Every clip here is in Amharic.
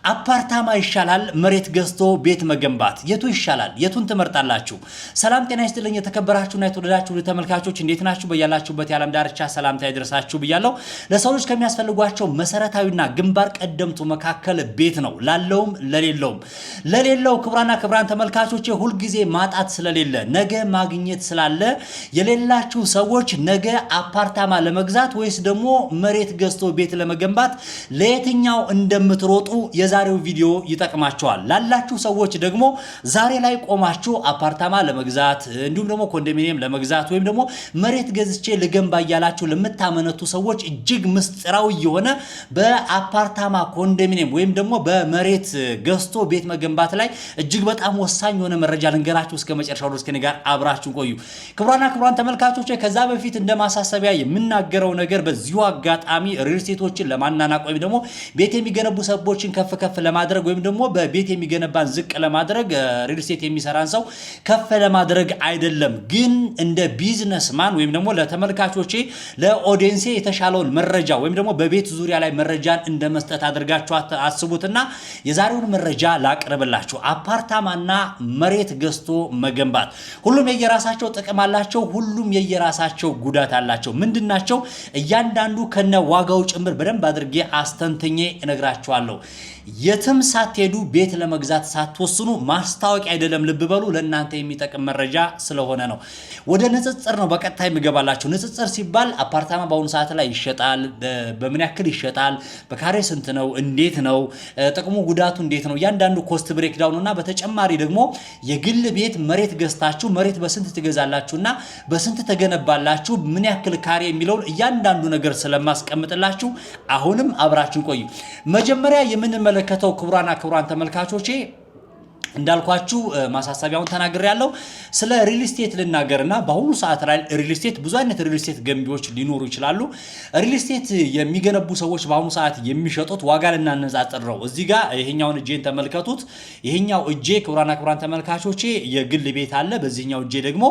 አፓርታማ ይሻላል መሬት ገዝቶ ቤት መገንባት የቱ ይሻላል የቱን ትመርጣላችሁ? ሰላም ጤና ይስጥልኝ የተከበራችሁና የተወደዳችሁ ተመልካቾች እንዴት ናችሁ? በያላችሁበት የዓለም ዳርቻ ሰላምታ ይድረሳችሁ ብያለሁ። ለሰው ልጅ ከሚያስፈልጓቸው መሰረታዊና ግንባር ቀደምቱ መካከል ቤት ነው። ላለውም ለሌለው ክብራን ተመልካቾች ሁሉ ጊዜ ማጣት ስለሌለ ነገ ማግኘት ስላለ የሌላችሁ ሰዎች ነገ አፓርታማ ለመግዛት ወይስ ደግሞ መሬት ገዝቶ ቤት ለመገንባት ለየትኛው እንደምትሮጡ የዛሬው ቪዲዮ ይጠቅማችኋል። ላላችሁ ሰዎች ደግሞ ዛሬ ላይ ቆማችሁ አፓርታማ ለመግዛት እንዲሁም ደግሞ ኮንዶሚኒየም ለመግዛት ወይም ደግሞ መሬት ገዝቼ ልገንባ ያላችሁ ለምታመነቱ ሰዎች እጅግ ምስጥራዊ የሆነ በአፓርታማ ኮንዶሚኒየም ወይም ደግሞ በመሬት ገዝቶ ቤት መገንባት ላይ እጅግ በጣም ወሳኝ የሆነ መረጃ ልንገራችሁ። እስከ መጨረሻው ድረስ ከኔ ጋር አብራችሁ ቆዩ። ክብራን ተመልካቾች ከዛ በፊት እንደማሳሰቢያ የምናገረው ነገር በዚሁ አጋጣሚ ሪል ስቴቶችን ለማናናቅ ወይም ደግሞ ቤት የሚገነቡ ሰዎችን ከፍ ለማድረግ ወይም ደግሞ በቤት የሚገነባን ዝቅ ለማድረግ ሪል ስቴት የሚሰራን ሰው ከፍ ለማድረግ አይደለም፣ ግን እንደ ቢዝነስማን ወይም ደግሞ ለተመልካቾቼ ለኦዲየንሴ የተሻለውን መረጃ ወይም ደግሞ በቤት ዙሪያ ላይ መረጃን እንደመስጠት አድርጋችሁ አስቡትና የዛሬውን መረጃ ላቅርብላችሁ። አፓርታማና መሬት ገዝቶ መገንባት ሁሉም የየራሳቸው ጥቅም አላቸው፣ ሁሉም የየራሳቸው ጉዳት አላቸው። ምንድናቸው? እያንዳንዱ ከነ ዋጋው ጭምር በደንብ አድርጌ አስተንተኜ እነግራችኋለሁ። የትም ሳትሄዱ ቤት ለመግዛት ሳትወስኑ ማስታወቂያ አይደለም፣ ልብ በሉ፣ ለእናንተ የሚጠቅም መረጃ ስለሆነ ነው። ወደ ንጽጽር ነው በቀጥታ የሚገባላችሁ። ንጽጽር ሲባል አፓርታማ በአሁኑ ሰዓት ላይ ይሸጣል፣ በምን ያክል ይሸጣል፣ በካሬ ስንት ነው፣ እንዴት ነው ጥቅሙ ጉዳቱ እንዴት ነው፣ እያንዳንዱ ኮስት ብሬክዳውን እና በተጨማሪ ደግሞ የግል ቤት መሬት ገዝታችሁ መሬት በስንት ትገዛላችሁና በስንት ተገነባላችሁ፣ ምን ያክል ካሬ የሚለውን እያንዳንዱ ነገር ስለማስቀምጥላችሁ አሁንም አብራችን ቆዩ። መጀመሪያ የምንመለከተው ክቡራን ተመልካቾቼ እንዳልኳችሁ ማሳሰቢያውን ተናግሬያለሁ። ስለ ሪል ስቴት ልናገርና በአሁኑ ሰዓት ላይ ሪል ስቴት ብዙ አይነት ሪል ስቴት ገንቢዎች ሊኖሩ ይችላሉ። ሪል ስቴት የሚገነቡ ሰዎች በአሁኑ ሰዓት የሚሸጡት ዋጋ ልናነጻጽር ነው። እዚህ ጋር ይሄኛውን እጄን ተመልከቱት። ይሄኛው እጄ ክቡራን ተመልካቾቼ የግል ቤት አለ፣ በዚህኛው እጄ ደግሞ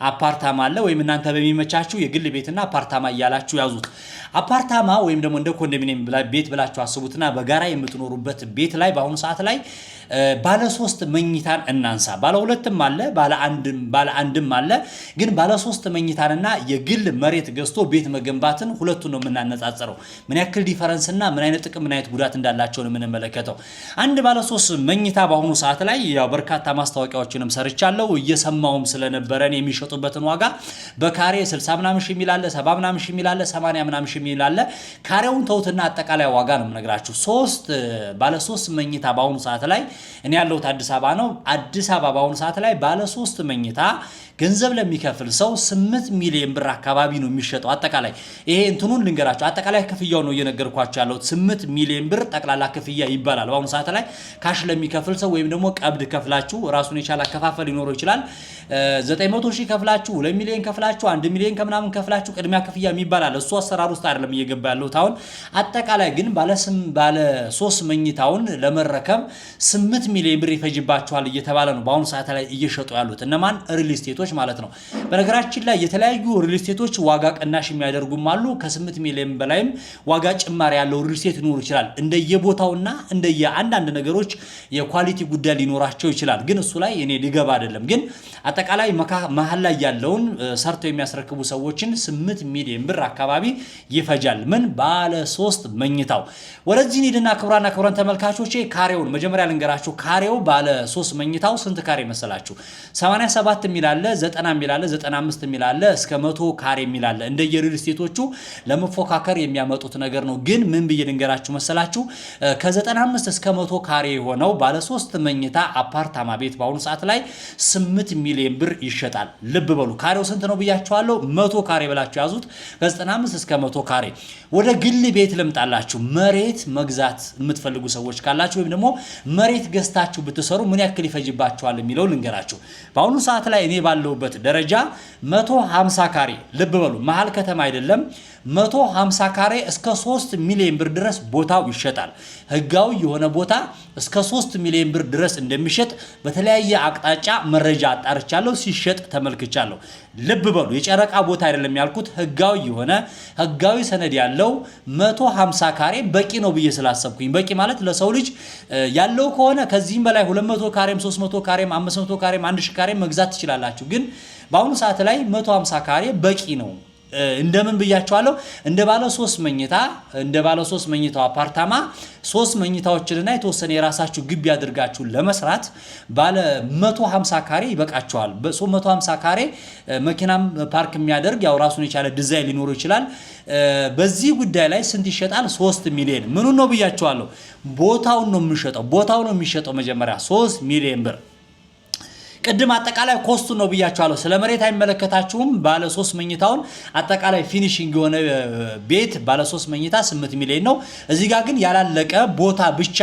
አፓርታማ አለ። ወይም እናንተ በሚመቻችሁ የግል ቤትና አፓርታማ እያላችሁ ያዙት። አፓርታማ ወይም ደግሞ እንደ ኮንዶሚኒየም ቤት ብላችሁ አስቡትና በጋራ የምትኖሩበት ቤት ላይ በአሁኑ ሰዓት ላይ ባለ 3 መኝታን እናንሳ። ባለ 2ም አለ፣ ባለ አንድም አለ። ግን ባለ 3 መኝታንና የግል መሬት ገዝቶ ቤት መገንባትን ሁለቱን ነው የምናነጻጽረው። ምን ያክል ዲፈረንስና ምን አይነት ጥቅም ምን አይነት ጉዳት እንዳላቸው ነው የምንመለከተው። አንድ ባለ 3 መኝታ በአሁኑ ሰዓት ላይ ያው በርካታ ማስታወቂያዎችንም ሰርቻለሁ፣ እየሰማውም ስለነበረን የሚሸጡበትን ዋጋ በካሬ 60 ምናምን ሺህ ሚላለ፣ 70 ምናምን ሺህ ሚላለ፣ 80 ምናምን ሺህ ሚላለ። ካሬውን ተውትና አጠቃላይ ዋጋ ነው የምነግራችሁ። ባለ 3 መኝታ በአሁኑ ሰዓት ላይ እኔ ያለሁት አዲስ አበባ ነው። አዲስ አበባ በአሁኑ ሰዓት ላይ ባለ 3 መኝታ ገንዘብ ለሚከፍል ሰው 8 ሚሊዮን ብር አካባቢ ነው የሚሸጠው። አጠቃላይ ይሄ እንትኑን ልንገራችሁ፣ አጠቃላይ ክፍያው ነው እየነገርኳችሁ ያለሁት። 8 ሚሊዮን ብር ጠቅላላ ክፍያ ይባላል በአሁኑ ሰዓት ላይ ካሽ ለሚከፍል ሰው ወይም ደግሞ ቀብድ ከፍላችሁ ራሱን የቻለ አከፋፈል ሊኖረው ይችላል። 900 ሺህ ከፍላችሁ 2 ሚሊዮን ከፍላችሁ 1 ሚሊዮን ከምናምን ከፍላችሁ ቅድሚያ ክፍያ የሚባላል። እሱ አሰራር ውስጥ አይደለም እየገባ ያለሁት አሁን። አጠቃላይ ግን ባለ 3 መኝታውን ለመረከብ 8 ሚሊዮን ብር ይፈጅባችኋል እየተባለ ነው በአሁኑ ሰዓት ላይ እየሸጡ ያሉት። እነማን? ሪል ስቴቶች ማለት ነው። በነገራችን ላይ የተለያዩ ሪል ስቴቶች ዋጋ ቅናሽ የሚያደርጉም አሉ። ከ8 ሚሊዮን በላይም ዋጋ ጭማሪ ያለው ሪል ስቴት ሊኖር ይችላል። እንደየቦታውና እንደየአንዳንድ ነገሮች የኳሊቲ ጉዳይ ሊኖራቸው ይችላል። ግን እሱ ላይ እኔ ሊገባ አይደለም። ግን አጠቃላይ መሀል ላይ ያለውን ሰርተው የሚያስረክቡ ሰዎችን 8 ሚሊዮን ብር አካባቢ ይፈጃል። ምን? ባለ 3 መኝታው። ወደዚህ ኒድና ክቡራን ተመልካቾቼ ካሬውን መጀመሪያ ልንገራችሁ። ካሬው ባለ 3 መኝታው ስንት ካሬ መሰላችሁ? 87 ሚላለ፣ 90 ሚላለ፣ 95 ሚላለ፣ እስከ 100 ካሬ ሚላለ። እንደየሪል ስቴቶቹ ለመፎካከር የሚያመጡት ነገር ነው። ግን ምን ብዬ ልንገራችሁ መሰላችሁ? ከ95 እስከ 100 ካሬ የሆነው ባለ 3 መኝታ አፓርታማ ቤት በአሁኑ ሰዓት ላይ 8 ሚሊዮን ብር ይሸጣል። ልብ በሉ። ካሬው ስንት ነው ብያችኋለሁ? 100 ካሬ ብላችሁ ያዙት። ከ95 እስከ 100 ካሬ። ወደ ግል ቤት ልምጣላችሁ። መሬት መግዛት የምትፈልጉ ሰዎች ካላችሁ ወይም ደግሞ መሬት ገዝታችሁ ብትሰሩ ምን ያክል ይፈጅባችኋል የሚለው ልንገራችሁ። በአሁኑ ሰዓት ላይ እኔ ባለሁበት ደረጃ 150 ካሬ፣ ልብ በሉ፣ መሀል ከተማ አይደለም፣ 150 ካሬ እስከ 3 ሚሊዮን ብር ድረስ ቦታው ይሸጣል። ህጋዊ የሆነ ቦታ እስከ 3 ሚሊዮን ብር ድረስ እንደሚሸጥ በተለያየ አቅጣጫ መረጃ አጣርቻለሁ፣ ሲሸጥ ተመልክቻለሁ። ልብ በሉ የጨረቃ ቦታ አይደለም ያልኩት፣ ህጋዊ የሆነ ህጋዊ ሰነድ ያለው 150 ካሬ በቂ ነው ብዬ ስላሰብኩኝ። በቂ ማለት ለሰው ልጅ ያለው ከሆነ ከዚህም በላይ 200 ካሬም 300 ካሬም 500 ካሬም 1000 ካሬም መግዛት ትችላላችሁ። ግን በአሁኑ ሰዓት ላይ 150 ካሬ በቂ ነው። እንደምን ብያቸዋለሁ? እንደ ባለ 3 መኝታው አፓርታማ 3 መኝታዎችንና የተወሰነ የራሳችሁ ግቢ አድርጋችሁ ለመስራት ባለ 150 ካሬ ይበቃቸዋል። በ150 ካሬ መኪናም ፓርክ የሚያደርግ ያው ራሱን የቻለ ዲዛይን ሊኖረው ይችላል። በዚህ ጉዳይ ላይ ስንት ይሸጣል? 3 ሚሊዮን። ምኑን ነው ብያቸዋለሁ? ቦታውን ነው የሚሸጠው። ቦታው ነው የሚሸጠው መጀመሪያ 3 ሚሊዮን ብር። ቅድም አጠቃላይ ኮስቱ ነው ብያቸዋለሁ። ስለ መሬት አይመለከታችሁም። ባለ 3 መኝታውን አጠቃላይ ፊኒሺንግ የሆነ ቤት ባለ 3 መኝታ 8 ሚሊዮን ነው። እዚህ ጋር ግን ያላለቀ ቦታ ብቻ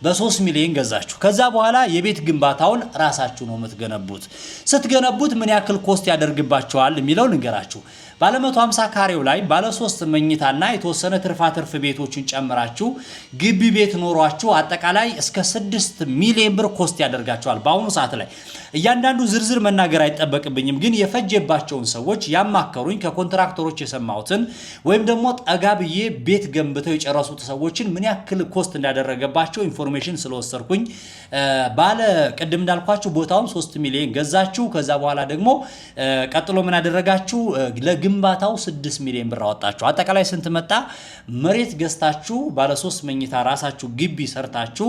በ3 ሚሊዮን ገዛችሁ። ከዛ በኋላ የቤት ግንባታውን ራሳችሁ ነው የምትገነቡት። ስትገነቡት ምን ያክል ኮስት ያደርግባቸዋል የሚለው ልንገራችሁ። ባለ 150 ካሬው ላይ ባለ 3 መኝታና የተወሰነ ትርፋትርፍ ቤቶችን ጨምራችሁ ግቢ ቤት ኖሯችሁ አጠቃላይ እስከ 6 ሚሊዮን ብር ኮስት ያደርጋቸዋል። በአሁኑ ሰዓት ላይ እያንዳንዱ ዝርዝር መናገር አይጠበቅብኝም፣ ግን የፈጀባቸውን ሰዎች ያማከሩኝ ከኮንትራክተሮች የሰማሁትን ወይም ደግሞ ጠጋ ብዬ ቤት ገንብተው የጨረሱት ሰዎችን ምን ያክል ኮስት እንዳደረገባቸው ኢንፎርሜሽን ስለወሰድኩኝ ባለ ቅድም እንዳልኳችሁ ቦታውን 3 ሚሊዮን ገዛችሁ። ከዛ በኋላ ደግሞ ቀጥሎ ምን አደረጋችሁ? ለግንባታው 6 ሚሊዮን ብር አወጣችሁ። አጠቃላይ ስንት መጣ? መሬት ገዝታችሁ ባለ 3 መኝታ ራሳችሁ ግቢ ሰርታችሁ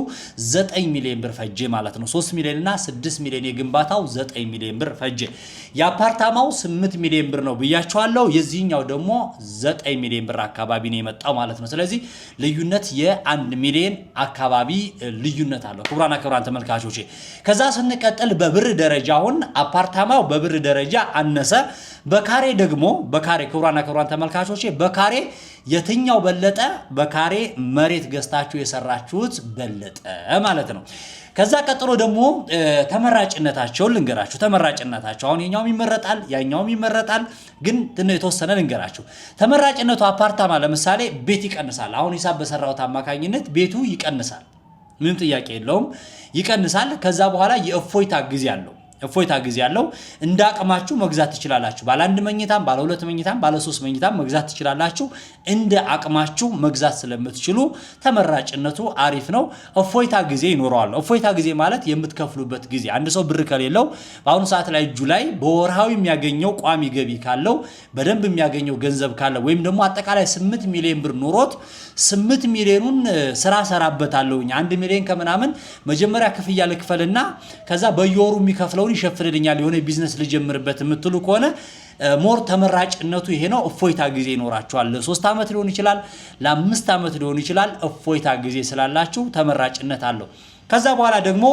9 ሚሊዮን ብር ፈጀ ማለት ነው። 3 ሚሊዮን እና 6 ሚሊዮን የግንባታው 9 ሚሊዮን ብር ፈጀ። የአፓርታማው 8 ሚሊዮን ብር ነው ብያችኋለሁ። የዚህኛው ደግሞ 9 ሚሊዮን ብር አካባቢ ነው የመጣው ማለት ነው። ስለዚህ ልዩነት የ1 ሚሊዮን አካባቢ ልዩነት አለው። ክቡራን ተመልካቾቼ ከዛ ስንቀጥል በብር ደረጃ አሁን አፓርታማው በብር ደረጃ አነሰ። በካሬ ደግሞ ክቡራን ተመልካቾቼ በካሬ የትኛው በለጠ? በካሬ መሬት ገዝታችሁ የሰራችሁት በለጠ ማለት ነው። ከዛ ቀጥሎ ደግሞ ተመራጭነታቸውን ልንገራችሁ። ተመራጭነታቸው አሁን የኛውም ይመረጣል ያኛውም ይመረጣል፣ ግን የተወሰነ ልንገራችሁ። ተመራጭነቱ አፓርታማ ለምሳሌ ቤት ይቀንሳል። አሁን ሂሳብ በሰራሁት አማካኝነት ቤቱ ይቀንሳል፣ ምንም ጥያቄ የለውም ይቀንሳል። ከዛ በኋላ የእፎይታ ጊዜ አለው። እንደ አቅማችሁ መግዛት ትችላላችሁ። ባለ 1 መኝታም ባለ 2 መኝታም ባለ 3 መኝታም መግዛት ትችላላችሁ። እንደ አቅማችሁ መግዛት ስለምትችሉ ተመራጭነቱ አሪፍ ነው። እፎይታ ጊዜ ይኖረዋል። እፎይታ ጊዜ ማለት የምትከፍሉበት ጊዜ። አንድ ሰው ብር ከሌለው በአሁኑ ሰዓት ላይ እጁ ላይ በወርሃዊ የሚያገኘው ቋሚ ገቢ ካለው በደንብ የሚያገኘው ገንዘብ ካለው ወይም ደግሞ አጠቃላይ 8 ሚሊዮን ብር ኖሮት 8 ሚሊዮኑን ስራ ሰራበታለሁኝ 1 ሚሊዮን ከምናምን መጀመሪያ ክፍያ ልክፈልና ከዛ በየወሩ የሚከፍለው ይሸፍንልኛል የሆነ ቢዝነስ ልጀምርበት የምትሉ ከሆነ ሞር ተመራጭነቱ ይሄ ነው። እፎይታ ጊዜ ይኖራችኋል። ለ3 ዓመት ሊሆን ይችላል፣ ለ5 ዓመት ሊሆን ይችላል። እፎይታ ጊዜ ስላላችሁ ተመራጭነት አለው። ከዛ በኋላ ደግሞ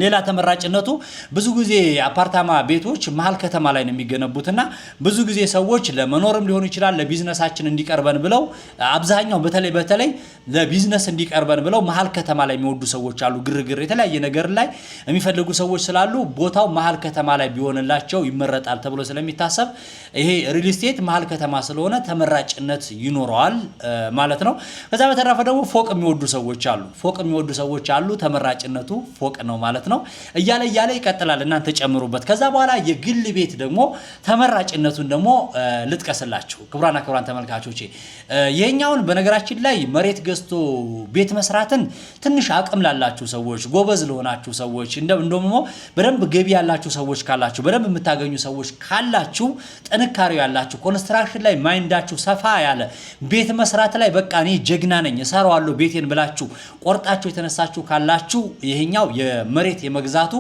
ሌላ ተመራጭነቱ ብዙ ጊዜ አፓርታማ ቤቶች መሃል ከተማ ላይ ነው የሚገነቡትና ብዙ ጊዜ ሰዎች ለመኖርም ሊሆን ይችላል ለቢዝነሳችን እንዲቀርበን ብለው አብዛኛው በተለይ ለቢዝነስ እንዲቀርበን ብለው መሃል ከተማ ላይ የሚወዱ ሰዎች አሉ። ግርግር የተለያየ ነገር ላይ የሚፈልጉ ሰዎች ስላሉ ቦታው መሃል ከተማ ላይ ቢሆንላቸው ይመረጣል ተብሎ ስለሚታሰብ ይሄ ሪል ስቴት መሃል ከተማ ስለሆነ ተመራጭነት ይኖረዋል ማለት ነው። ከዛ በተረፈ ደግሞ ፎቅ የሚወዱ ሰዎች አሉ። ተመራጭነቱ ፎቅ ነው ማለት ነው። እያለ ይቀጥላል። እናንተ ጨምሩበት። ከዛ በኋላ የግል ቤት ደግሞ ተመራጭነቱን ደግሞ ልጥቀስላችሁ ክቡራን ተመልካቾቼ። ይሄኛውን በነገራችን ላይ መሬት ገዝቶ ቤት መስራትን ትንሽ አቅም ላላችሁ ሰዎች፣ ጎበዝ ለሆናችሁ ሰዎች፣ እንደሞ በደንብ ገቢ ያላችሁ ሰዎች ካላችሁ፣ በደንብ የምታገኙ ሰዎች ካላችሁ፣ ጥንካሬው ያላችሁ ኮንስትራክሽን ላይ ማይንዳችሁ ሰፋ ያለ ቤት መስራት ላይ በቃ እኔ ጀግና ነኝ እሰራዋለሁ ቤቴን ብላችሁ ቆርጣችሁ የተነሳችሁ ካላችሁ ይሄኛው የመሬት የመግዛቱ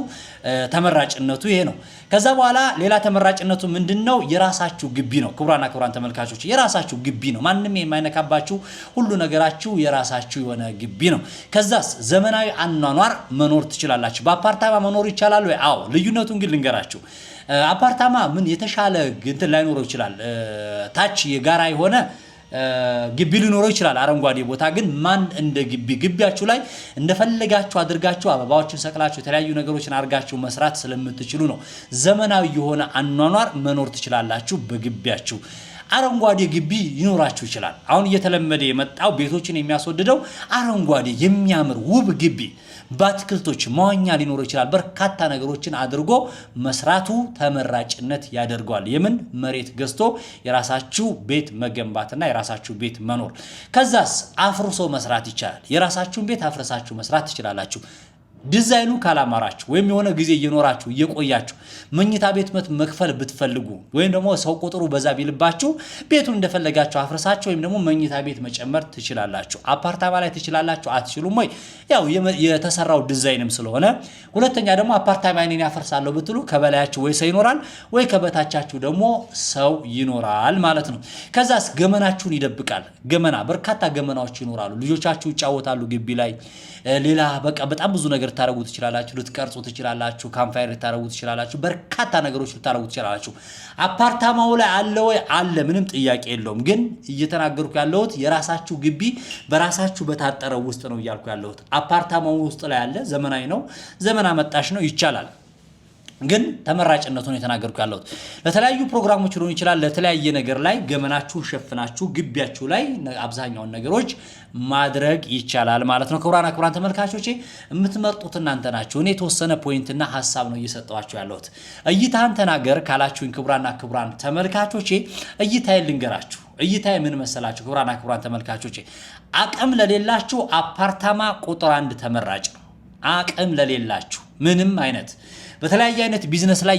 ተመራጭነቱ ይሄ ነው። ከዛ በኋላ ሌላ ተመራጭነቱ ምንድነው? የራሳችሁ ግቢ ነው። ክቡራን ተመልካቾች የራሳችሁ ግቢ ነው። ማንንም የማይነካባችሁ ሁሉ ነገራችሁ የራሳችሁ የሆነ ግቢ ነው። ከዛስ ዘመናዊ አኗኗር መኖር ትችላላችሁ። በአፓርታማ መኖር ይቻላል ወይ? አዎ። ልዩነቱን ግን ልንገራችሁ። አፓርታማ ምን የተሻለ እንትን ላይኖረው ይችላል። ታች የጋራ የሆነ ግቢ ሊኖረው ይችላል። አረንጓዴ ቦታ ግን ማን እንደ ግቢያችሁ ላይ እንደፈለጋችሁ አድርጋችሁ አበባዎችን ሰቅላችሁ የተለያዩ ነገሮችን አድርጋችሁ መስራት ስለምትችሉ ነው። ዘመናዊ የሆነ አኗኗር መኖር ትችላላችሁ በግቢያችሁ። አረንጓዴ ግቢ ይኖራችሁ ይችላል። አሁን እየተለመደ የመጣው ቤቶችን የሚያስወድደው አረንጓዴ የሚያምር ውብ ግቢ በአትክልቶች መዋኛ ሊኖር ይችላል። በርካታ ነገሮችን አድርጎ መስራቱ ተመራጭነት ያደርገዋል። የምን መሬት ገዝቶ የራሳችሁ ቤት መገንባትና የራሳችሁ ቤት መኖር። ከዛስ አፍርሶ መስራት ይቻላል። የራሳችሁን ቤት አፍርሳችሁ መስራት ትችላላችሁ። ዲዛይኑ ካላማራችሁ ወይም የሆነ ጊዜ እየኖራችሁ እየቆያችሁ መኝታ ቤት መክፈል ብትፈልጉ ወይም ደግሞ ሰው ቁጥሩ በዛ ቢልባችሁ ቤቱን እንደፈለጋችሁ አፍርሳችሁ ወይም ደግሞ መኝታ ቤት መጨመር ትችላላችሁ። አፓርታማ ላይ ትችላላችሁ አትችሉም ወይ? ያው የተሰራው ዲዛይንም ስለሆነ። ሁለተኛ ደግሞ አፓርታማ እኔን ያፈርሳለሁ ብትሉ ከበላያችሁ ወይ ሰው ይኖራል ወይ ከበታቻችሁ ደግሞ ሰው ይኖራል ማለት ነው። ከዛስ ገመናችሁን ይደብቃል። ገመና በርካታ ገመናዎች ይኖራሉ። ልጆቻችሁ ይጫወታሉ ግቢ ላይ። ሌላ በቃ በጣም ብዙ ነገር ታረጉ ትችላላችሁ። ልትቀርጹ ትችላላችሁ። ካምፋየር ልታረጉ ትችላላችሁ። በርካታ ነገሮች ልታረጉ ትችላላችሁ። አፓርታማው ላይ አለ ወይ? አለ፣ ምንም ጥያቄ የለውም። ግን እየተናገርኩ ያለሁት የራሳችሁ ግቢ በራሳችሁ በታጠረው ውስጥ ነው እያልኩ ያለሁት። አፓርታማው ውስጥ ላይ አለ፣ ዘመናዊ ነው፣ ዘመን አመጣሽ ነው፣ ይቻላል። ግን ተመራጭነቱን የተናገርኩ ያለሁት ለተለያዩ ፕሮግራሞች ሊሆን ይችላል። ለተለያየ ነገር ላይ ገመናችሁን ሸፍናችሁ ግቢያችሁ ላይ አብዛኛውን ነገሮች ማድረግ ይቻላል ማለት ነው። ክቡራን ተመልካቾቼ የምትመርጡት እናንተ ናችሁ። እኔ የተወሰነ ፖይንትና ሐሳብ ነው እየሰጠዋችሁ ያለሁት። እይታን ተናገር ካላችሁኝ ክቡራን ተመልካቾቼ እይታዬን ልንገራችሁ። እይታዬ ምን መሰላችሁ? ክቡራን ተመልካቾቼ አቅም ለሌላችሁ አፓርታማ ቁጥር 1 ተመራጭ ነው። አቅም ለሌላችሁ ምንም አይነት በተለያየ አይነት ቢዝነስ ላይ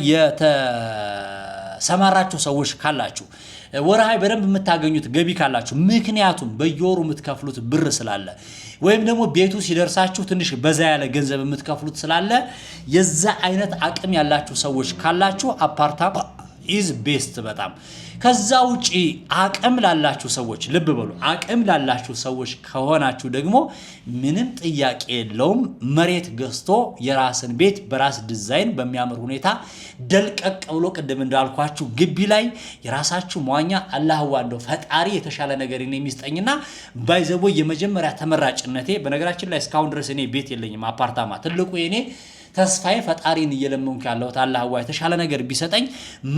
የተሰማራችሁ ሰዎች ካላችሁ ወርሃዊ በደንብ የምታገኙት ገቢ ካላችሁ ምክንያቱም በየወሩ የምትከፍሉት ብር ስላለ ወይም ደግሞ ቤቱ ሲደርሳችሁ ትንሽ በዛ ያለ ገንዘብ የምትከፍሉት ስላለ የዛ አይነት አቅም ያላችሁ ሰዎች ካላችሁ አፓርታማ ኢዝ ቤስት በጣም። ከዛ ውጪ አቅም ላላችሁ ሰዎች ልብ በሉ፣ አቅም ላላችሁ ሰዎች ከሆናችሁ ደግሞ ምንም ጥያቄ የለውም መሬት ገዝቶ የራስን ቤት በራስ ዲዛይን በሚያምር ሁኔታ ደልቀቅ ብሎ ቅድም እንዳልኳችሁ ግቢ ላይ የራሳችሁ መዋኛ አላህዋ እንደው ፈጣሪ የተሻለ ነገር የሚስጠኝና ባይዘቦ የመጀመሪያ ተመራጭነቴ በነገራችን ላይ እስካሁን ድረስ እኔ ቤት የለኝም አፓርታማ። ትልቁ የኔ ተስፋዬ ፈጣሪን እየለመንኩ ያለሁት አላህዋ የተሻለ ነገር ቢሰጠኝ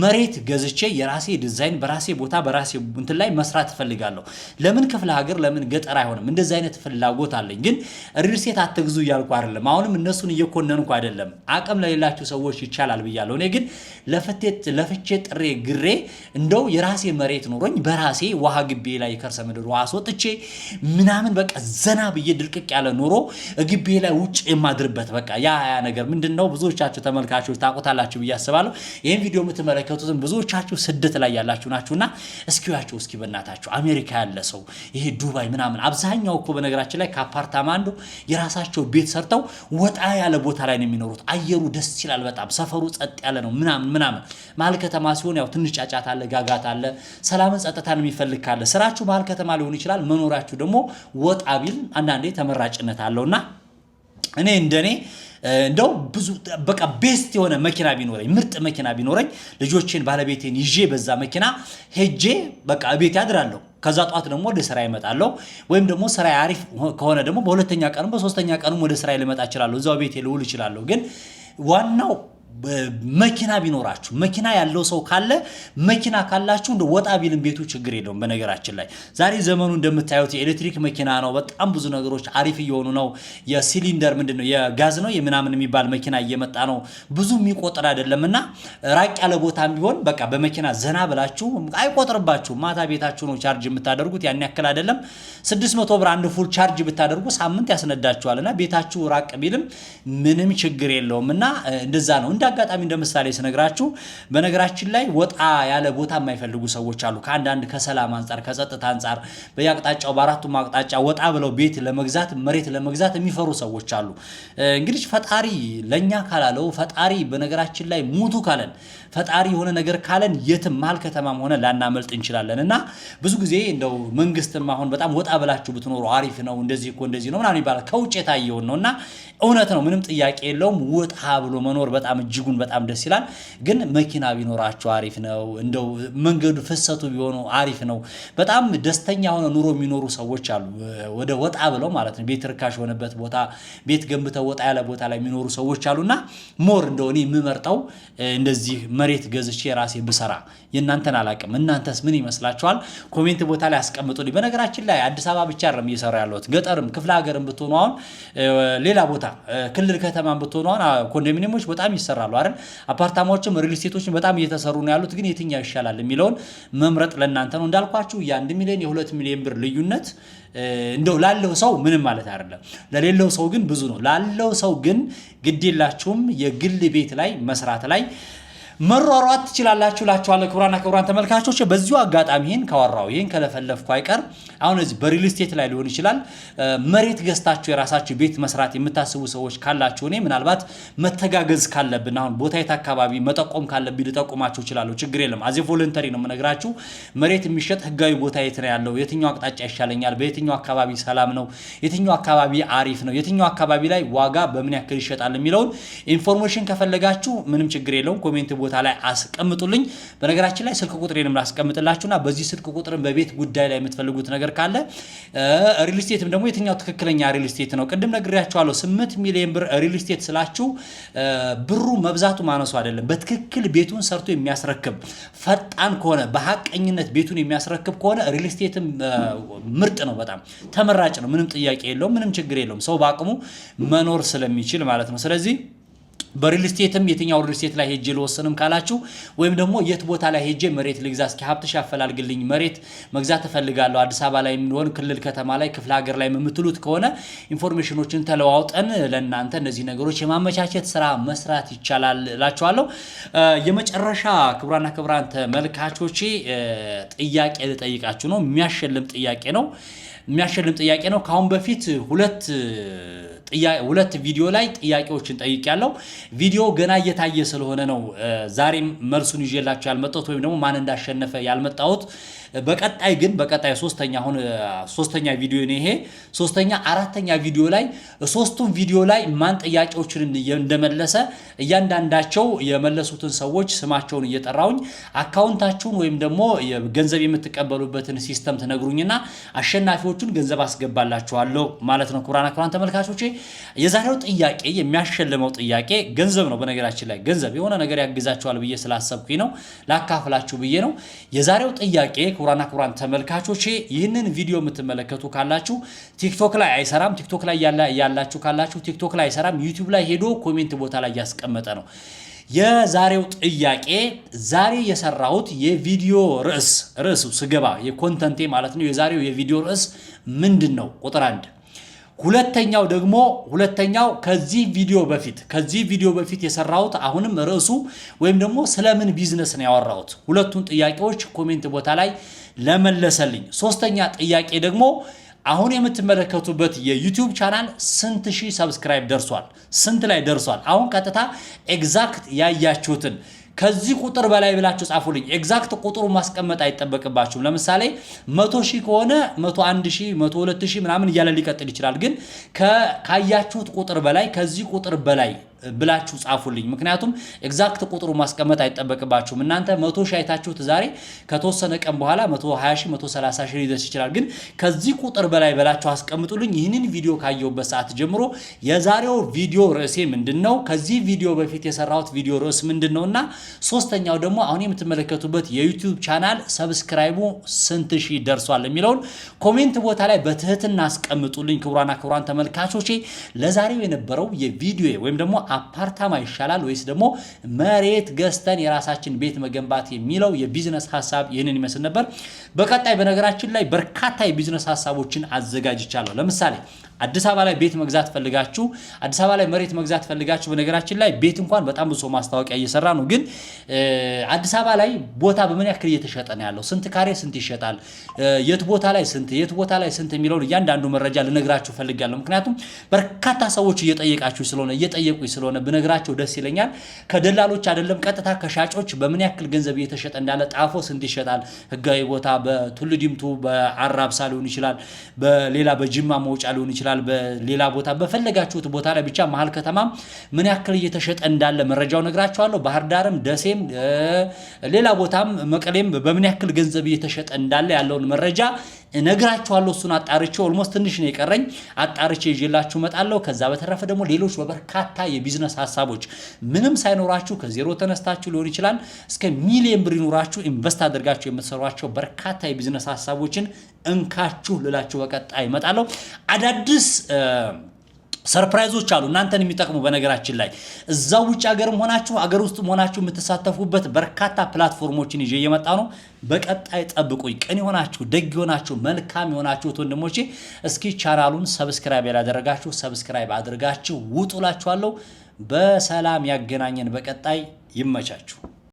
መሬት ገዝቼ የራሴ ዲዛይን በራሴ ቦታ በራሴ እንትን ላይ መስራት ፈልጋለሁ። ለምን ክፍለ ሀገር ለምን ገጠር አይሆንም? እንደዚህ አይነት ፍላጎት አለኝ። ግን ሪል ስቴት አትግዙ እያልኩ አይደለም። አሁንም እነሱን እየኮነንኩ አይደለም። አቅም ለሌላችሁ ሰዎች ይቻላል ብያለሁ። እኔ ግን ለፍቼ ጥሬ ግሬ እንደው የራሴ መሬት ኖሮኝ በራሴ ውሃ ግቢ ላይ ከርሰ ምድር ውሃ አስወጥቼ ምናምን በቃ ዘና ብዬ ድልቅቅ ያለ ኑሮ ግቢ ላይ ውጭ የማድርበት በቃ ያ ነገር ምንድነው? ብዙዎቻችሁ ተመልካቾች ታውቁታላችሁ ብዬ አስባለሁ። ይሄን ቪዲዮ የምትመለከቱትን ብዙዎቻችሁ ስደት ላይ ያላችሁ ናችሁና እስኪያችሁ እስኪ በእናታችሁ አሜሪካ ያለ ሰው ይሄ ዱባይ ምናምን አብዛኛው እኮ በነገራችን ላይ ከአፓርታማ አንዱ የራሳቸው ቤት ሰርተው ወጣ ያለ ቦታ ላይ ነው የሚኖሩት። አየሩ ደስ ይላል በጣም ሰፈሩ ጸጥ ያለ ነው ምናምን መሀል ከተማ ሲሆን ያው ትንሽ ጫጫታ አለ፣ ጋጋታ አለ። ሰላምን ጸጥታን የሚፈልግ ካለ ስራችሁ መሀል ከተማ ሊሆን ይችላል። መኖራችሁ ደግሞ ወጣ ቢል አንዳንዴ ተመራጭነት አለውና እኔ እንደኔ እንደው ብዙ በቃ ቤስት የሆነ መኪና ቢኖረኝ ምርጥ መኪና ቢኖረኝ ልጆቼን ባለቤቴን ይዤ በዛ መኪና ሄጄ በቃ ቤት ያድራለሁ። ከዛ ጧት ደግሞ ወደ ስራ ይመጣለሁ። ወይም ደግሞ ስራ አሪፍ ከሆነ ደግሞ በሁለተኛ ቀንም በሶስተኛ ቀንም ወደ ስራ ልመጣ እችላለሁ። እዛው ቤቴ ልውል እችላለሁ። ግን ዋናው መኪና ቢኖራችሁ መኪና ያለው ሰው ካለ መኪና ካላችሁ እንደ ወጣ ቢልም ቤቱ ችግር የለውም። በነገራችን ላይ ዛሬ ዘመኑ እንደምታዩት የኤሌክትሪክ መኪና ነው። በጣም ብዙ ነገሮች አሪፍ እየሆኑ ነው። የሲሊንደር ምንድነው የጋዝ ነው የምናምን የሚባል መኪና እየመጣ ነው። ብዙ የሚቆጥር አይደለምና ራቅ ያለ ቦታም ቢሆን በቃ በመኪና ዘና ብላችሁ አይቆጥርባችሁ። ማታ ቤታችሁ ነው ቻርጅ የምታደርጉት ያን ያክል አይደለም። 600 ብር አንድ ፉል ቻርጅ ብታደርጉ ሳምንት ያስነዳችኋልና ቤታችሁ ራቅ ቢልም ምንም ችግር የለውምና እንደዛ ነው። አጋጣሚ እንደምሳሌ ስነግራችሁ በነገራችን ላይ ወጣ ያለ ቦታ የማይፈልጉ ሰዎች አሉ። ከአንዳንድ ከሰላም አንፃር ከጸጥታ አንፃር በያቅጣጫው በአራቱም አቅጣጫ ወጣ ብለው ቤት ለመግዛት መሬት ለመግዛት የሚፈሩ ሰዎች አሉ። እንግዲህ ፈጣሪ ለኛ ካላለው ፈጣሪ በነገራችን ላይ ሙቱ ካለን ፈጣሪ የሆነ ነገር ካለን የትም መሀል ከተማም ሆነ ላናመልጥ እንችላለንና ብዙ ጊዜ እንደው መንግስትም አሁን በጣም ወጣ ብላችሁ ብትኖሩ አሪፍ ነው እንደዚህ እኮ እንደዚህ ነው ምናምን ይባላል። ከውጭ የታየውን ነውና እውነት ነው፣ ምንም ጥያቄ የለውም። ወጣ ብሎ መኖር በጣም እጅጉን በጣም ደስ ይላል። ግን መኪና ቢኖራቸው አሪፍ ነው። እንደው መንገዱ ፍሰቱ ቢሆኑ አሪፍ ነው። በጣም ደስተኛ ሆነ ኑሮ የሚኖሩ ሰዎች አሉ፣ ወደ ወጣ ብለው ማለት ነው። ቤት ርካሽ የሆነበት ቦታ ቤት ገንብተው ወጣ ያለ ቦታ ላይ የሚኖሩ ሰዎች አሉና ሞር እንደው እኔ የምመርጠው እንደዚህ መሬት ገዝቼ ራሴ ብሰራ። የእናንተን አላቅም። እናንተስ ምን ይመስላችኋል? ኮሜንት ቦታ ላይ አስቀምጡልኝ። በነገራችን ላይ አዲስ አበባ ብቻ አይደለም እየሰራ ያለሁት፣ ገጠርም ክፍለ ሀገርም ብትሆኑ አሁን ሌላ ቦታ ክልል ከተማም ብትሆኑ አሁን ኮንዶሚኒየሞች በጣም ይሰራሉ አይደል? አፓርታማዎችም ሪል ስቴቶችም በጣም እየተሰሩ ነው ያሉት። ግን የትኛው ይሻላል የሚለውን መምረጥ ለእናንተ ነው። እንዳልኳችሁ የ1 ሚሊዮን የ2 ሚሊዮን ብር ልዩነት እንደው ላለው ሰው ምንም ማለት አይደለም፣ ለሌለው ሰው ግን ብዙ ነው። ላለው ሰው ግን ግዴላችሁም የግል ቤት ላይ መስራት ላይ መሯሯጥ ትችላላችሁ ላችኋለሁ። ክቡራና ክቡራን ተመልካቾች በዚሁ አጋጣሚ ይሄን ካወራው ይሄን ከለፈለፍኩ አይቀር አሁን እዚህ በሪል ስቴት ላይ ሊሆን ይችላል መሬት ገዝታችሁ የራሳችሁ ቤት መስራት የምታስቡ ሰዎች ካላችሁ እኔ ምናልባት መተጋገዝ ካለብን አሁን ቦታ የት አካባቢ መጠቆም ካለብኝ ልጠቁማችሁ እችላለሁ። ችግር የለም። አዜ ቮለንተሪ ነው የምነግራችሁ። መሬት የሚሸጥ ህጋዊ ቦታ የት ነው ያለው፣ የትኛው አቅጣጫ ይሻለኛል፣ በየትኛው አካባቢ ሰላም ነው፣ የትኛው አካባቢ አሪፍ ነው፣ የትኛው አካባቢ ላይ ዋጋ በምን ያክል ይሸጣል የሚለውን ኢንፎርሜሽን ከፈለጋችሁ ምንም ችግር የለውም። ኮሜንት ቦታ ላይ አስቀምጡልኝ። በነገራችን ላይ ስልክ ቁጥሬንም ላስቀምጥላችሁና በዚህ ስልክ ቁጥርን በቤት ጉዳይ ላይ የምትፈልጉት ነገር ካለ ሪል ስቴትም ደግሞ የትኛው ትክክለኛ ሪል ስቴት ነው ቅድም ነግሬያችኋለሁ። 8 ሚሊዮን ብር ሪል ስቴት ስላችሁ ብሩ መብዛቱ ማነሱ አይደለም። በትክክል ቤቱን ሰርቶ የሚያስረክብ ፈጣን ከሆነ በሐቀኝነት ቤቱን የሚያስረክብ ከሆነ ሪል ስቴትም ምርጥ ነው፣ በጣም ተመራጭ ነው። ምንም ጥያቄ የለውም፣ ምንም ችግር የለውም። ሰው በአቅሙ መኖር ስለሚችል ማለት ነው። ስለዚህ በሪል ስቴትም የትኛው ሪል ስቴት ላይ ሄጄ ልወስንም ካላችሁ ወይም ደግሞ የት ቦታ ላይ ሄጄ መሬት ልግዛ እስኪ ሀብትሽ ያፈላልግልኝ መሬት መግዛት እፈልጋለሁ አዲስ አበባ ላይ የሚሆን ክልል ከተማ ላይ ክፍለ ሀገር ላይ የምትሉት ከሆነ ኢንፎርሜሽኖችን ተለዋውጠን ለእናንተ እነዚህ ነገሮች የማመቻቸት ስራ መስራት ይቻላል እላችኋለሁ። የመጨረሻ ክቡራና ክቡራን ተመልካቾቼ ጥያቄ ልጠይቃችሁ ነው። የሚያሸልም ጥያቄ ነው። ከአሁን በፊት ሁለት ቪዲዮ ላይ ጥያቄዎችን ጠይቄያለሁ። ቪዲዮ ገና እየታየ ስለሆነ ነው ዛሬም መልሱን ይዤላችሁ ያልመጣሁት ወይም ደግሞ ማን እንዳሸነፈ ያልመጣሁት። በቀጣይ ሶስተኛ ቪዲዮ ነው ይሄ። አራተኛ ቪዲዮ ላይ ሶስቱም ቪዲዮ ላይ ማን ጥያቄዎችን እንደመለሰ እያንዳንዳቸው የመለሱትን ሰዎች ስማቸውን እየጠራውኝ አካውንታችሁን ወይም ደግሞ ገንዘብ የምትቀበሉበትን ሲስተም ትነግሩኝና አሸናፊዎቹን ገንዘብ አስገባላችኋለሁ ማለት ነው። ክቡራን ተመልካቾቼ የዛሬው ጥያቄ የሚያሸልመው ጥያቄ ገንዘብ ነው። በነገራችን ላይ ገንዘብ የሆነ ነገር ያግዛችኋል ብዬ ስላሰብኩኝ ነው ላካፍላችሁ ብዬ ነው። የዛሬው ጥያቄ ክቡራን ተመልካቾቼ ይህንን ቪዲዮ የምትመለከቱ ካላችሁ ቲክቶክ ላይ አይሰራም። ቲክቶክ ላይ ያላችሁ ካላችሁ ቲክቶክ ላይ አይሰራም። ዩቲዩብ ላይ ሄዶ ኮሜንት ቦታ ላይ ያስቀመጠ ነው። የዛሬው ጥያቄ ዛሬ የሰራሁት የቪዲዮ ርዕሱ ስገባ የኮንተንቴ ማለት ነው። የዛሬው የቪዲዮ ርዕስ ምንድነው? ቁጥር 1። ሁለተኛው ከዚህ ቪዲዮ በፊት የሰራሁት አሁንም ርዕሱ ወይም ደግሞ ስለምን ቢዝነስ ነው ያወራሁት። ሁለቱን ጥያቄዎች ኮሜንት ቦታ ላይ ለመለሰልኝ። ሶስተኛ ጥያቄ ደግሞ አሁን የምትመለከቱበት የዩቲዩብ ቻናል ስንት ሺህ ሰብስክራይብ ደርሷል? ስንት ላይ ደርሷል? አሁን ቀጥታ ኤግዛክት ያያችሁትን ከዚህ ቁጥር በላይ ብላችሁ ጻፉልኝ። ኤግዛክት ቁጥሩ ማስቀመጥ አይጠበቅባችሁም። ለምሳሌ 100 ሺህ ከሆነ 101 ሺህ 102 ሺህ ምናምን እያለ ሊቀጥል ይችላል። ግን ካያችሁት ቁጥር በላይ ከዚህ ቁጥር በላይ ብላችሁ ጻፉልኝ። ምክንያቱም ኤግዛክት ቁጥሩ ማስቀመጥ አይጠበቅባችሁም። እናንተ 100 ሺህ አይታችሁት ዛሬ ከተወሰነ ቀን በኋላ 120 ሺህ 130 ሺህ ሊደርስ ይችላል። ግን ከዚህ ቁጥር በላይ ብላችሁ አስቀምጡልኝ። ይህንን ቪዲዮ ካየሁበት ሰዓት ጀምሮ የዛሬው ቪዲዮ ርዕሴ ምንድነው፣ ከዚህ ቪዲዮ በፊት የሰራሁት ቪዲዮ ርዕስ ምንድነውና ሶስተኛው ደግሞ አሁን የምትመለከቱበት የዩቲዩብ ቻናል ሰብስክራይቡ ስንት ሺህ ደርሷል የሚለውን ኮሜንት ቦታ ላይ በትህትና አስቀምጡልኝ። ክቡራን ተመልካቾቼ ለዛሬው የነበረው የቪዲዮ ወይም ደግሞ አፓርታማ ይሻላል ወይስ ደግሞ መሬት ገዝተን የራሳችን ቤት መገንባት የሚለው የቢዝነስ ሐሳብ ይህንን ይመስል ነበር። በቀጣይ በነገራችን ላይ በርካታ የቢዝነስ ሐሳቦችን አዘጋጅቻለሁ። ለምሳሌ አዲስ አበባ ላይ ቤት መግዛት ፈልጋችሁ አዲስ አበባ ላይ መሬት መግዛት ፈልጋችሁ በነገራችን ላይ ቤት እንኳን በጣም ብዙ ማስታወቂያ እየሰራ ነው። ግን አዲስ አበባ ላይ ቦታ በምን ያክል እየተሸጠ ነው ያለው፣ ስንት ካሬ ስንት ይሸጣል፣ የት ቦታ ላይ ስንት የሚለውን እያንዳንዱ መረጃ ልነግራችሁ ፈልጋለሁ። ምክንያቱም በርካታ ሰዎች እየጠየቁኝ ስለሆነ ብነግራችሁ ደስ ይለኛል። ከደላሎች አይደለም ቀጥታ ከሻጮች በምን ያክል ገንዘብ እየተሸጠ እንዳለ ጣፎ ስንት ይሸጣል፣ ህጋዊ ቦታ በቱሉ ዲምቱ በአራብሳ ሊሆን ይችላል፣ በሌላ በጅማ መውጫ ሊሆን ይችላል፣ በሌላ ቦታ በፈለጋችሁት ቦታ ላይ ብቻ መሀል ከተማ ምን ያክል እየተሸጠ እንዳለ መረጃው ነግራችኋለሁ። ባህር ዳርም ደሴም ሌላ ቦታም መቀሌም በምን ያክል ገንዘብ እየተሸጠ እንዳለ ያለውን መረጃ ነግራችኋለሁ። እሱን አጣርቼ ኦልሞስት ትንሽ ነው የቀረኝ አጣርቼ ይዤላችሁ መጣለሁ። ከዛ በተረፈ ደግሞ ሌሎች በበርካታ የቢዝነስ ሐሳቦች ምንም ሳይኖራችሁ ከዜሮ ተነስታችሁ ሊሆን ይችላል እስከ ሚሊዮን ብር ይኖራችሁ ኢንቨስት አድርጋችሁ የምትሰሯቸው በርካታ የቢዝነስ ሐሳቦችን እንካችሁ ልላችሁ በቀጣይ እመጣለሁ። አዳዲስ ሰርፕራይዞች አሉ እናንተን የሚጠቅሙ በነገራችን ላይ እዛው ውጭ ሀገርም ሆናችሁ አገር ውስጥም ሆናችሁ የምትሳተፉበት በርካታ ፕላትፎርሞችን ይዤ እየመጣ ነው። በቀጣይ ጠብቁኝ። ቅን ይሆናችሁ ደግ ይሆናችሁ መልካም ይሆናችሁ ወንድሞቼ እስኪ ቻናሉን ሰብስክራይብ ያላደረጋችሁ ሰብስክራይብ አድርጋችሁ ውጡላችኋለሁ። በሰላም ያገናኘን። በቀጣይ ይመቻችሁ።